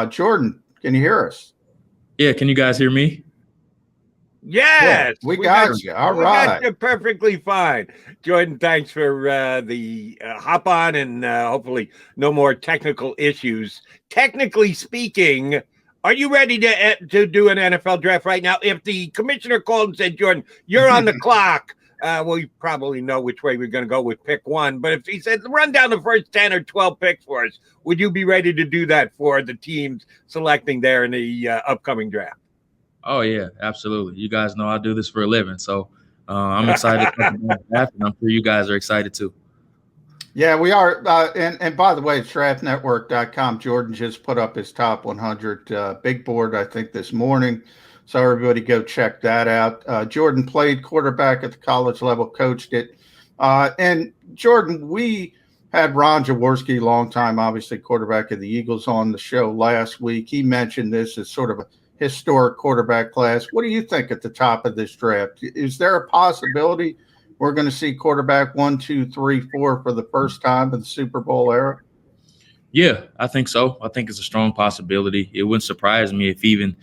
Jordan, can you hear us? Yeah, can you guys hear me? Yes, we got you. All right. Got you perfectly fine. Jordan, thanks for the hop on and hopefully no more technical issues. Technically speaking, are you ready to do an NFL draft right now? If the commissioner called and said, Jordan, you're on the clock, well, you probably know which way we're going to go with pick one. But if he said, run down the first 10 or 12 picks for us, would you be ready to do that for the teams selecting there in the upcoming draft? Oh, yeah, absolutely. You guys know I do this for a living. So I'm excited to talk about draft, and I'm sure you guys are excited too. Yeah, we are. And by the way, it's draftnetwork.com. Jordan just put up his top 100 big board, I think, this morning. So everybody go check that out. Jordan played quarterback at the college level, coached it. And Jordan, we had Ron Jaworski, longtime, obviously, quarterback of the Eagles, on the show last week. He mentioned this as sort of a historic quarterback class. What do you think at the top of this draft? Is there a possibility we're going to see quarterback 1, 2, 3, 4 for the first time in the Super Bowl era? Yeah, I think so. I think it's a strong possibility. It wouldn't surprise me if even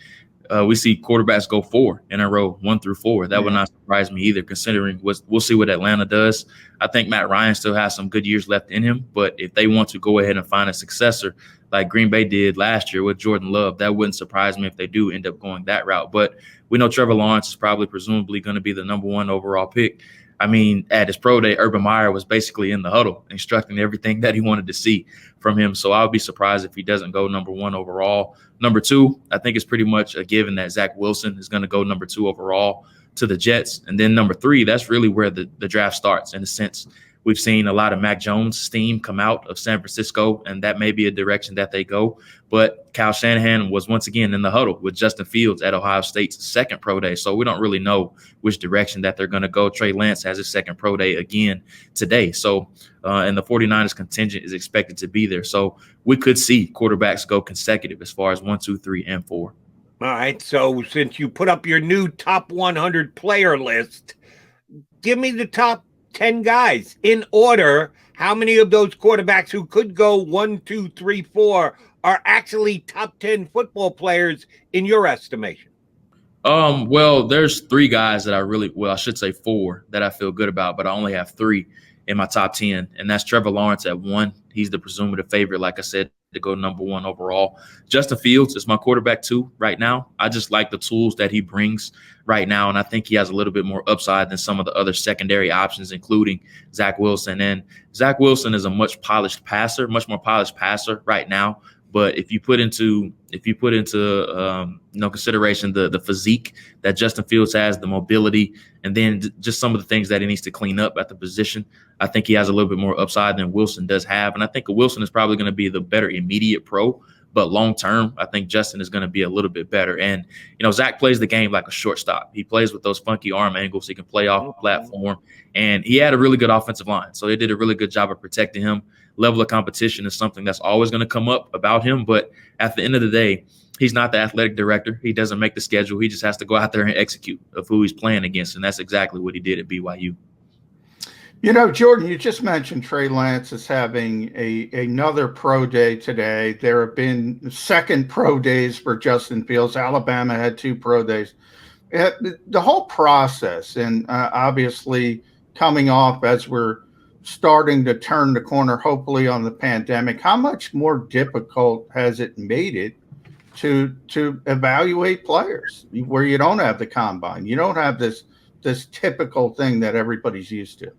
we see quarterbacks go 4 in a row, 1 through 4. That would not surprise me either, considering we'll see what Atlanta does. I think Matt Ryan still has some good years left in him, but if they want to go ahead and find a successor like Green Bay did last year with Jordan Love, that wouldn't surprise me if they do end up going that route. But we know Trevor Lawrence is presumably going to be the number 1 overall pick. I mean, at his pro day, Urban Meyer was basically in the huddle instructing everything that he wanted to see from him. So I would be surprised if he doesn't go number 1 overall. Number 2, I think it's pretty much a given that Zach Wilson is going to go number 2 overall to the Jets. And then number 3, that's really where the draft starts. In a sense, we've seen a lot of Mac Jones steam come out of San Francisco, and that may be a direction that they go. But Kyle Shanahan was once again in the huddle with Justin Fields at Ohio State's second pro day. So we don't really know which direction that they're going to go. Trey Lance has his second pro day again today. So and the 49ers contingent is expected to be there. So we could see quarterbacks go consecutive as far as 1, 2, 3, and 4. All right. So since you put up your new top 100 player list, give me the top 10 guys in order. How many of those quarterbacks who could go 1, 2, 3, 4 are actually top 10 football players in your estimation? Well, there's 3 guys that I should say 4 that I feel good about, but I only have 3 in my top 10, and that's Trevor Lawrence at 1. He's the presumptive favorite, like I said, to go number 1 overall. Justin Fields is my quarterback 2 right now. I just like the tools that he brings right now, and I think he has a little bit more upside than some of the other secondary options, including Zach Wilson. And Zach Wilson is a much more polished passer right now. But if you put into consideration the physique that Justin Fields has, the mobility, and then just some of the things that he needs to clean up at the position, I think he has a little bit more upside than Wilson does have. And I think Wilson is probably going to be the better immediate pro. But long term, I think Justin is going to be a little bit better. And, Zach plays the game like a shortstop. He plays with those funky arm angles. He can play off the platform. And he had a really good offensive line. So they did a really good job of protecting him. Level of competition is something that's always going to come up about him. But at the end of the day, he's not the athletic director. He doesn't make the schedule. He just has to go out there and execute of who he's playing against. And that's exactly what he did at BYU. Jordan, you just mentioned Trey Lance is having another pro day today. There have been second pro days for Justin Fields. Alabama had 2 pro days. The whole process, and obviously coming off as we're starting to turn the corner, hopefully, on the pandemic, how much more difficult has it made it to evaluate players where you don't have the combine? You don't have this typical thing that everybody's used to.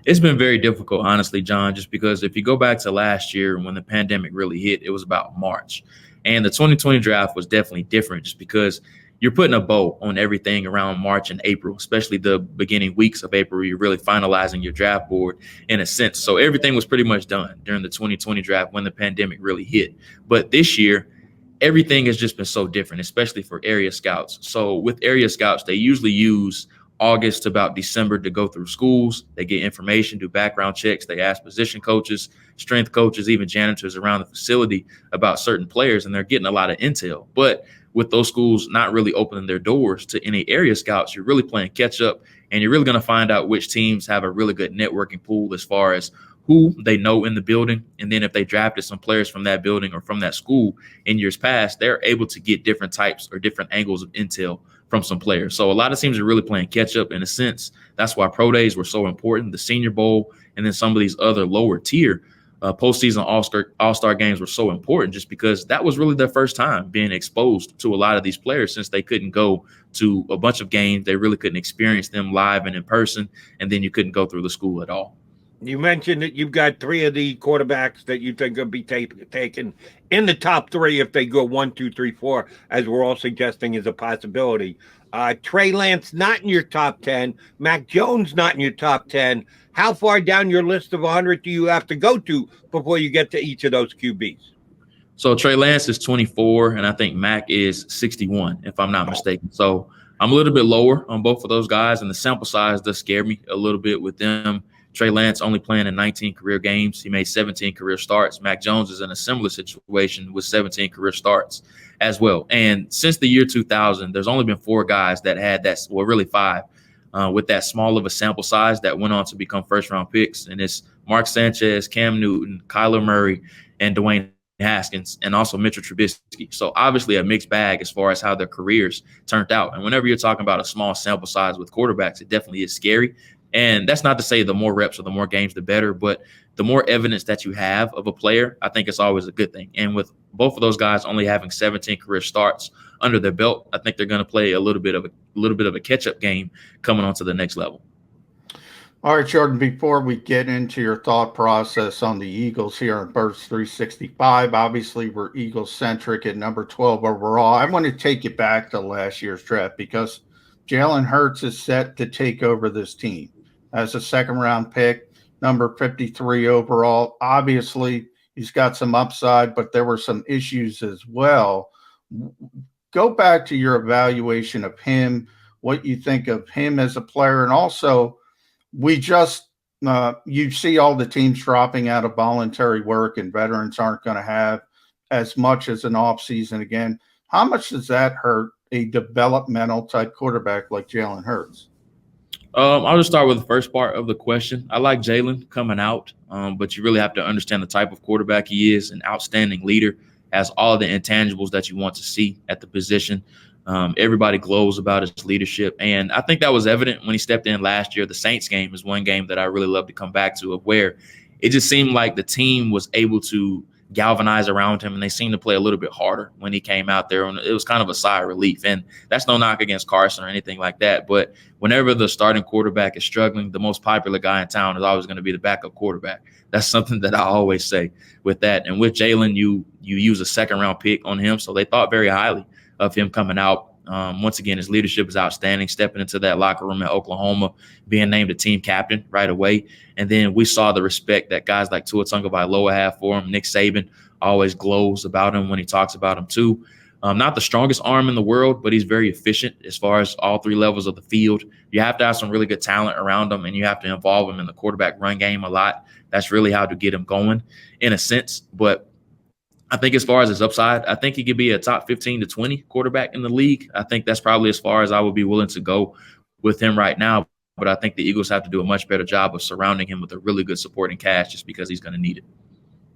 It's been very difficult, honestly, John, just because if you go back to last year when the pandemic really hit, it was about March. And the 2020 draft was definitely different just because you're putting a bow on everything around March and April, especially the beginning weeks of April. You're really finalizing your draft board in a sense. So everything was pretty much done during the 2020 draft when the pandemic really hit. But this year, everything has just been so different, especially for area scouts. So with area scouts, they usually use August to about December to go through schools. They get information, do background checks. They ask position coaches, strength coaches, even janitors around the facility about certain players, and they're getting a lot of intel. But with those schools not really opening their doors to any area scouts, you're really playing catch up, and you're really going to find out which teams have a really good networking pool as far as who they know in the building. And then if they drafted some players from that building or from that school in years past, they're able to get different types or different angles of intel from some players. So a lot of teams are really playing catch up in a sense. That's why pro days were so important, the Senior Bowl, and then some of these other lower tier postseason all-star games were so important, just because that was really their first time being exposed to a lot of these players, since they couldn't go to a bunch of games. They really couldn't experience them live and in person, and then you couldn't go through the school at all. You mentioned that you've got 3 of the quarterbacks that you think will be taken in the top 3 if they go 1, 2, 3, 4, as we're all suggesting is a possibility. Trey Lance not in your top 10. Mac Jones not in your top 10. How far down your list of 100 do you have to go to before you get to each of those QBs? So Trey Lance is 24, and I think Mac is 61, if I'm not mistaken. So I'm a little bit lower on both of those guys, and the sample size does scare me a little bit with them. Trey Lance only playing in 19 career games. He made 17 career starts. Mac Jones is in a similar situation with 17 career starts as well. And since the year 2000, there's only been 4 guys that had that, well, really 5, with that small of a sample size that went on to become first-round picks. And it's Mark Sanchez, Cam Newton, Kyler Murray, and Dwayne Haskins, and also Mitchell Trubisky. So obviously a mixed bag as far as how their careers turned out. And whenever you're talking about a small sample size with quarterbacks, it definitely is scary. And that's not to say the more reps or the more games, the better, but the more evidence that you have of a player, I think it's always a good thing. And with both of those guys only having 17 career starts under their belt, I think they're going to play a little bit of a catch-up game coming on to the next level. All right, Jordan, before we get into your thought process on the Eagles here on Birds 365, obviously we're Eagles-centric at number 12 overall. I want to take you back to last year's draft, because Jalen Hurts is set to take over this team as a second-round pick, number 53 overall. Obviously, he's got some upside, but there were some issues as well. Go back to your evaluation of him, what you think of him as a player, and also we just you see all the teams dropping out of voluntary work, and veterans aren't going to have as much as an offseason again. How much does that hurt a developmental type quarterback like Jalen Hurts? I'll just start with the first part of the question. I like Jalen coming out, but you really have to understand the type of quarterback he is. An outstanding leader, has all of the intangibles that you want to see at the position. Everybody glows about his leadership, and I think that was evident when he stepped in last year. The Saints game is one game that I really love to come back to, of where it just seemed like the team was able to galvanize around him, and they seemed to play a little bit harder when he came out there. And it was kind of a sigh of relief. And that's no knock against Carson or anything like that. But whenever the starting quarterback is struggling, the most popular guy in town is always going to be the backup quarterback. That's something that I always say with that. And with Jalen, you use a second-round pick on him, so they thought very highly of him coming out. Once again, his leadership is outstanding, stepping into that locker room at Oklahoma, being named a team captain right away. And then we saw the respect that guys like Tua Tagovailoa have for him. Nick Saban always glows about him when he talks about him too. Not the strongest arm in the world, but he's very efficient as far as all 3 levels of the field. You have to have some really good talent around him, and you have to involve him in the quarterback run game a lot. That's really how to get him going in a sense. But I think as far as his upside, I think he could be a top 15 to 20 quarterback in the league. I think that's probably as far as I would be willing to go with him right now. But I think the Eagles have to do a much better job of surrounding him with a really good supporting cast, just because he's going to need it.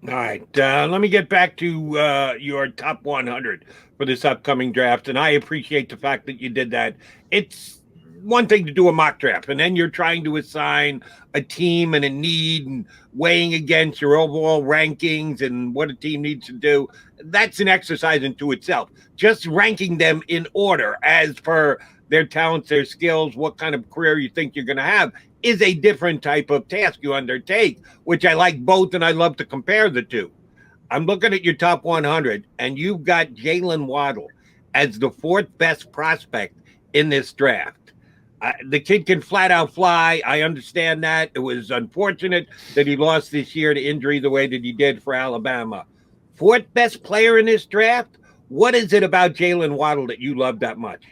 All right. Let me get back to your top 100 for this upcoming draft. And I appreciate the fact that you did that. It's one thing to do a mock draft, and then you're trying to assign a team and a need and weighing against your overall rankings and what a team needs to do. That's an exercise into itself. Just ranking them in order as per their talents, their skills, what kind of career you think you're going to have is a different type of task you undertake, which I like both, and I love to compare the two. I'm looking at your top 100, and you've got Jalen Waddle as the 4th best prospect in this draft. The kid can flat out fly. I understand that. It was unfortunate that he lost this year to injury the way that he did for Alabama. 4th best player in this draft? What is it about Jalen Waddle that you love that much?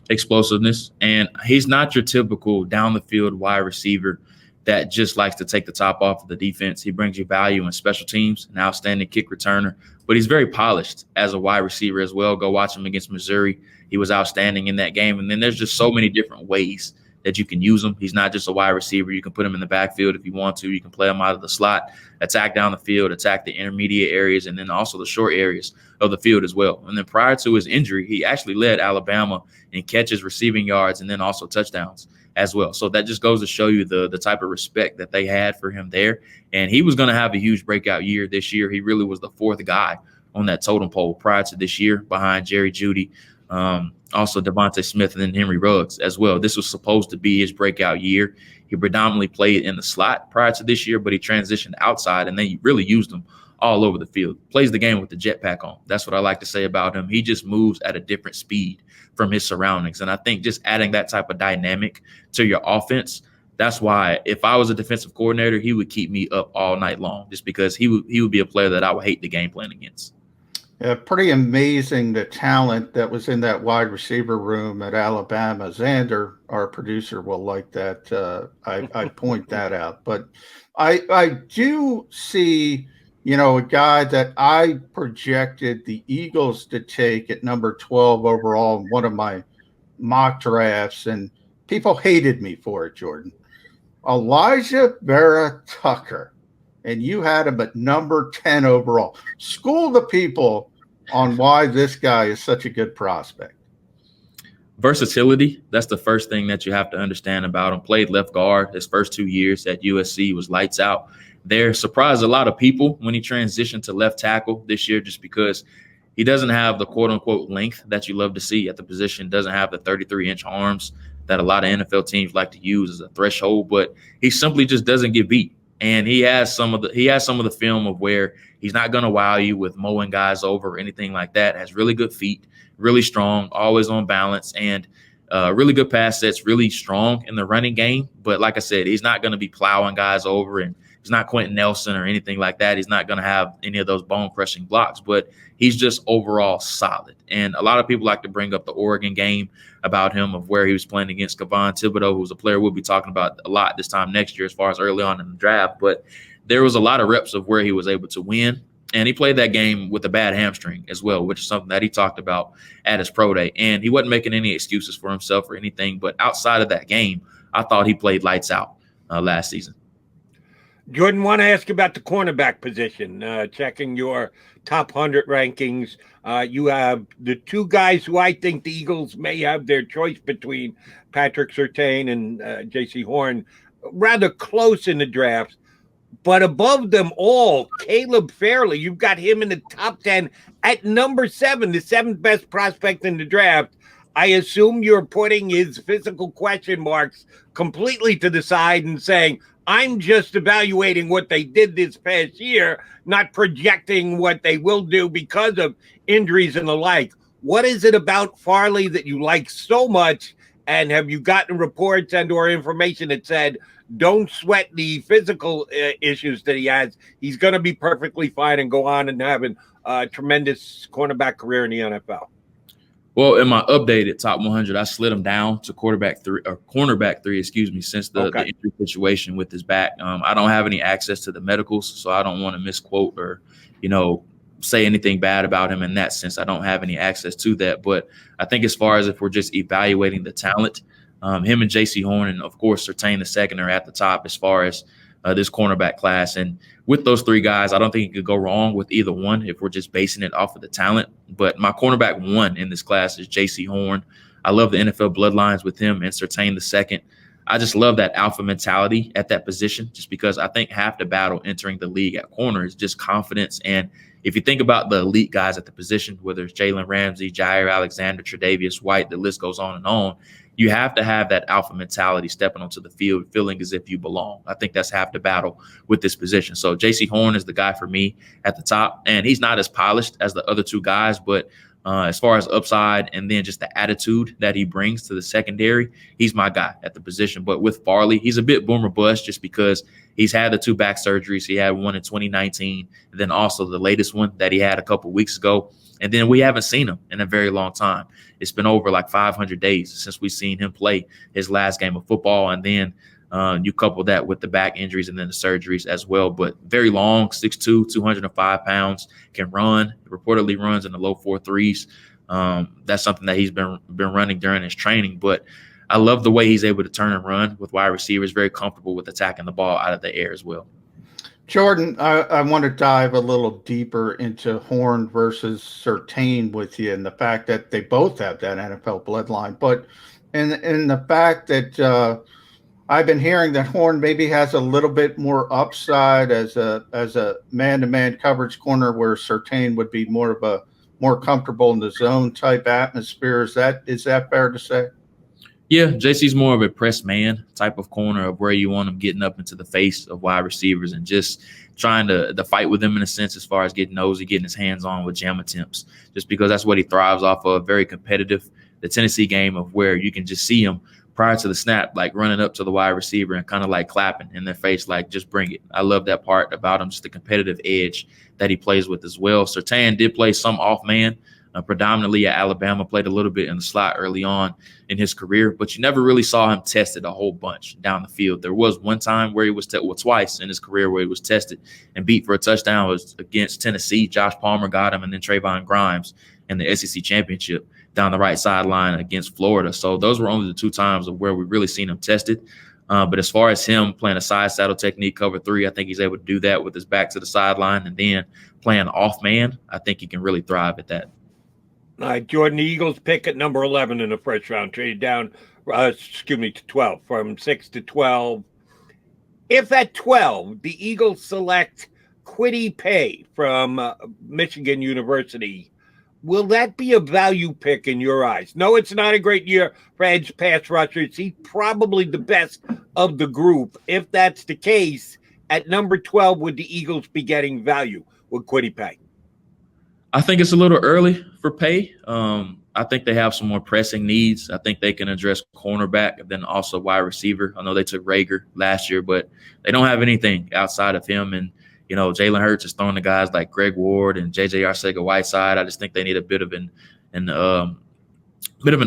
Explosiveness. And he's not your typical down the field wide receiver that just likes to take the top off of the defense. He brings you value in special teams, an outstanding kick returner, but he's very polished as a wide receiver as well. Go watch him against Missouri. He was outstanding in that game. And then there's just so many different ways that you can use him. He's not just a wide receiver. You can put him in the backfield if you want to. You can play him out of the slot, attack down the field, attack the intermediate areas, and then also the short areas of the field as well. And then prior to his injury, he actually led Alabama in catches, receiving yards, and then also touchdowns as well. So that just goes to show you the type of respect that they had for him there. And he was going to have a huge breakout year this year. He really was the fourth guy on that totem pole prior to this year, behind Jerry Jeudy, also Devontae Smith, and then Henry Ruggs as well. This was supposed to be his breakout year. He predominantly played in the slot prior to this year, but he transitioned outside, and they really used him all over the field. Plays the game with the jetpack on. That's what I like to say about him. He just moves at a different speed from his surroundings. And I think just adding that type of dynamic to your offense, that's why if I was a defensive coordinator, he would keep me up all night long, just because he would be a player that I would hate the game plan against. Yeah, pretty amazing the talent that was in that wide receiver room at Alabama. Xander, our producer, will like that. I point that out. But I do see, a guy that I projected the Eagles to take at number 12 overall in one of my mock drafts, and people hated me for it, Jordan. Elijah Vera Tucker, and you had him at number 10 overall. School the people on why this guy is such a good prospect. Versatility, that's the first thing that you have to understand about him. Played left guard his first 2 years at USC, was lights out there. Surprised a lot of people when he transitioned to left tackle this year, just because he doesn't have the quote-unquote length that you love to see at the position, doesn't have the 33-inch arms that a lot of NFL teams like to use as a threshold, but he simply just doesn't get beat. And he has some of the film of where he's not going to wow you with mowing guys over or anything like that. Has really good feet, really strong, always on balance, and really good pass sets, really strong in the running game. But like I said, he's not going to be plowing guys over, and he's not Quentin Nelson or anything like that. He's not going to have any of those bone-crushing blocks, but he's just overall solid. And a lot of people like to bring up the Oregon game about him, of where he was playing against Kayvon Thibodeau, who's a player we'll be talking about a lot this time next year as far as early on in the draft. But there was a lot of reps of where he was able to win. And he played that game with a bad hamstring as well, which is something that he talked about at his pro day. And he wasn't making any excuses for himself or anything. But outside of that game, I thought he played lights out last season. Jordan, want to ask about the cornerback position. Checking your top 100 rankings, you have the two guys who I think the Eagles may have their choice between, Patrick Surtain and J.C. Horn, rather close in the draft. But above them all, Caleb Fairley, you've got him in the top 10 at number 7, the 7th best prospect in the draft. I assume you're putting his physical question marks completely to the side and saying, I'm just evaluating what they did this past year, not projecting what they will do because of injuries and the like. What is it about Farley that you like so much? And have you gotten reports and or information that said, don't sweat the physical issues that he has. He's going to be perfectly fine and go on and have a tremendous cornerback career in the NFL? Well, in my updated top 100, I slid him down to cornerback 3, since the injury situation with his back. I don't have any access to the medicals, so I don't want to misquote or, say anything bad about him in that sense. I don't have any access to that. But I think as far as if we're just evaluating the talent, him and J.C. Horn and, of course, Surtain II are at the top as far as this cornerback class. And with those three guys, I don't think you could go wrong with either one if we're just basing it off of the talent. But my cornerback 1 in this class is J.C. Horn. I love the NFL bloodlines with him and Surtain II. I just love that alpha mentality at that position, just because I think half the battle entering the league at corner is just confidence. And if you think about the elite guys at the position, whether it's Jalen Ramsey, Jair Alexander, Tre'Davious White, the list goes on and on, you have to have that alpha mentality stepping onto the field, feeling as if you belong. I think that's half the battle with this position. So J.C. Horn is the guy for me at the top, and he's not as polished as the other two guys, but as far as upside and then just the attitude that he brings to the secondary, he's my guy at the position. But with Farley, he's a bit boomer bust just because he's had the 2 back surgeries. He had one in 2019, and then also the latest one that he had a couple weeks ago. And then we haven't seen him in a very long time. It's been over like 500 days since we've seen him play his last game of football. And then you couple that with the back injuries and then the surgeries as well. But very long, 6'2", 205 pounds, can run, reportedly runs in the low 4.3s. That's something that he's been running during his training. But I love the way he's able to turn and run with wide receivers, very comfortable with attacking the ball out of the air as well. Jordan, I want to dive a little deeper into Horn versus Surtain with you, and the fact that they both have that NFL bloodline, but in the fact that I've been hearing that Horn maybe has a little bit more upside as a man-to-man coverage corner, where Surtain would be more comfortable in the zone type atmosphere. Is that fair to say? Yeah, JC's more of a press man type of corner, of where you want him getting up into the face of wide receivers and just trying to fight with them in a sense, as far as getting nosy, getting his hands on with jam attempts, just because that's what he thrives off of. Very competitive. The Tennessee game, of where you can just see him prior to the snap, like running up to the wide receiver and kind of like clapping in their face, like, just bring it. I love that part about him, just the competitive edge that he plays with as well. Surtain did play some off man, predominantly at Alabama, played a little bit in the slot early on in his career, but you never really saw him tested a whole bunch down the field. There was one time where he was twice in his career where he was tested and beat for a touchdown. It was against Tennessee. Josh Palmer got him, and then Trayvon Grimes in the SEC championship down the right sideline against Florida. So those were only the two times of where we really seen him tested. But as far as him playing a side saddle technique, cover three, I think he's able to do that with his back to the sideline, and then playing off man, I think he can really thrive at that. All right, Jordan, the Eagles pick at number 11 in the first round, traded down, to 12, from 6 to 12. If at 12, the Eagles select Kwity Paye from Michigan University, will that be a value pick in your eyes? No, it's not a great year for edge pass rushers. He's probably the best of the group. If that's the case, at number 12, would the Eagles be getting value with Kwity Paye? I think it's a little early for Paye. I think they have some more pressing needs. I think they can address cornerback and then also wide receiver. I know they took Rager last year, but they don't have anything outside of him. And, you know, Jalen Hurts is throwing to guys like Greg Ward and J.J. Arcega-Whiteside. I just think they need a bit of an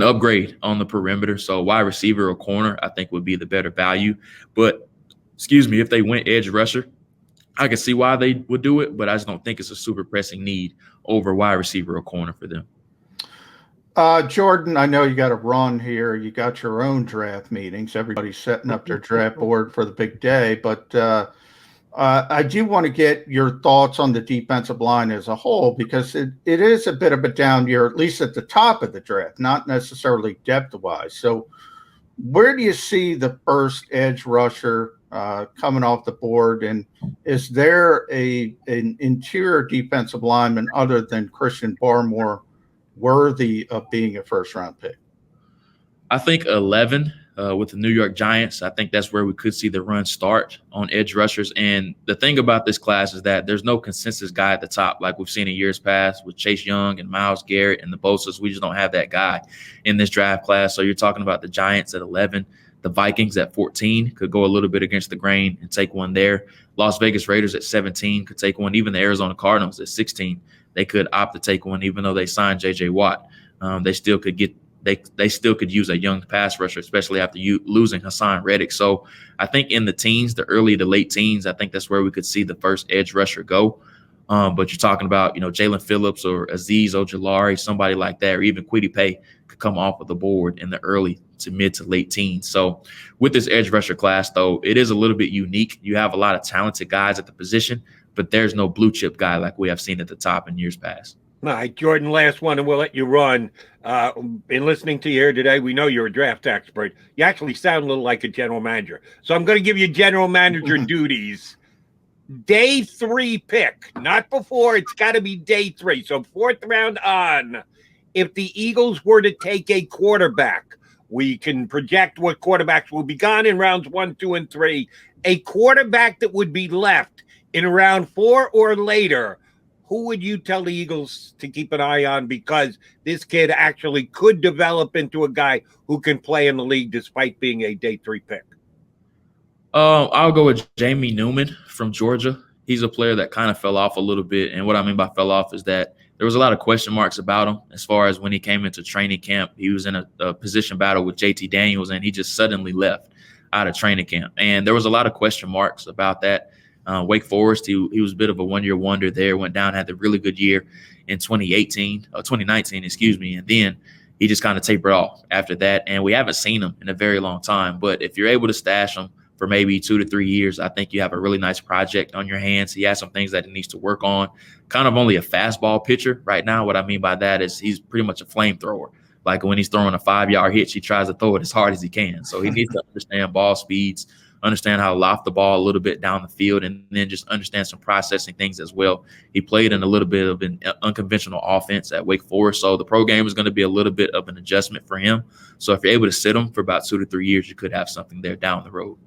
upgrade on the perimeter. So wide receiver or corner, I think, would be the better value. But, if they went edge rusher, I can see why they would do it, but I just don't think it's a super pressing need over wide receiver or corner for them. Jordan, I know you got to run here. You got your own draft meetings. Everybody's setting up their draft board for the big day. But I do want to get your thoughts on the defensive line as a whole, because it is a bit of a down year, at least at the top of the draft, not necessarily depth-wise. So where do you see the first edge rusher coming off the board, and is there an interior defensive lineman other than Christian Barmore worthy of being a first-round pick? I think 11 with the New York Giants. I think that's where we could see the run start on edge rushers. And the thing about this class is that there's no consensus guy at the top like we've seen in years past with Chase Young and Myles Garrett and the Bosa's. We just don't have that guy in this draft class. So you're talking about the Giants at 11. The Vikings at 14 could go a little bit against the grain and take one there. Las Vegas Raiders at 17 could take one. Even the Arizona Cardinals at 16, they could opt to take one, even though they signed J.J. Watt. They still could use a young pass rusher, especially after losing Hassan Reddick. So I think in the teens, the early to late teens, I think that's where we could see the first edge rusher go. But you're talking about, Jalen Phillips or Azeez Ojulari, somebody like that, or even Kwity Paye could come off of the board in the early to mid to late teens. So with this edge rusher class, though, it is a little bit unique. You have a lot of talented guys at the position, but there's no blue chip guy like we have seen at the top in years past. All right, Jordan, last one, and we'll let you run. In listening to you here today, we know you're a draft expert. You actually sound a little like a general manager. So I'm going to give you general manager duties. Day 3 pick, not before. It's got to be day 3. So 4th round on. If the Eagles were to take a quarterback, we can project what quarterbacks will be gone in rounds 1, 2, and 3. A quarterback that would be left in round 4 or later, who would you tell the Eagles to keep an eye on, because this kid actually could develop into a guy who can play in the league despite being a day 3 pick? I'll go with Jamie Newman from Georgia. He's a player that kind of fell off a little bit. And what I mean by fell off is that there was a lot of question marks about him as far as when he came into training camp. He was in a position battle with JT Daniels, and he just suddenly left out of training camp. And there was a lot of question marks about that. Wake Forest, he was a bit of a one-year wonder there, went down, had a really good year in 2019, and then he just kind of tapered off after that. And we haven't seen him in a very long time. But if you're able to stash him for maybe 2 to 3 years, I think you have a really nice project on your hands. He has some things that he needs to work on. Kind of only a fastball pitcher right now. What I mean by that is he's pretty much a flamethrower. Like when he's throwing a 5-yard hitch, he tries to throw it as hard as he can. So he needs to understand ball speeds, understand how to loft the ball a little bit down the field, and then just understand some processing things as well. He played in a little bit of an unconventional offense at Wake Forest, so the pro game is going to be a little bit of an adjustment for him. So if you're able to sit him for about 2 to 3 years, you could have something there down the road.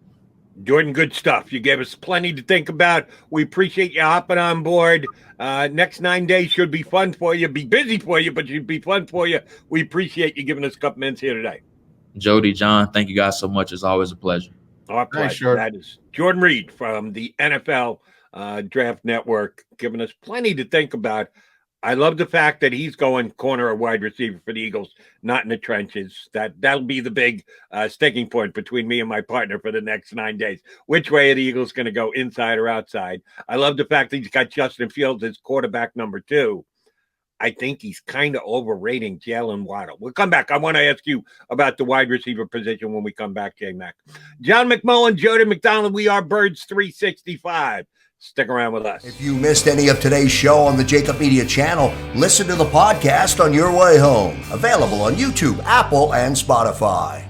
Jordan, good stuff. You gave us plenty to think about. We appreciate you hopping on board. Next 9 days should be fun for you. Be busy for you, but should be fun for you. We appreciate you giving us a couple minutes here today. Jody, John, thank you guys so much. It's always a pleasure. Our pleasure. That is Jordan Reid from the NFL Draft Network, giving us plenty to think about. I love the fact that he's going corner or wide receiver for the Eagles, not in the trenches. That'll be the big sticking point between me and my partner for the next 9 days. Which way are the Eagles going to go, inside or outside? I love the fact that he's got Justin Fields as quarterback number 2. I think he's kind of overrating Jalen Waddle. We'll come back. I want to ask you about the wide receiver position when we come back, J-Mac. John McMullen, Jody McDonald, we are Birds 365. Stick around with us. If you missed any of today's show on the JAKIB Media channel, listen to the podcast on your way home. Available on YouTube, Apple, and Spotify.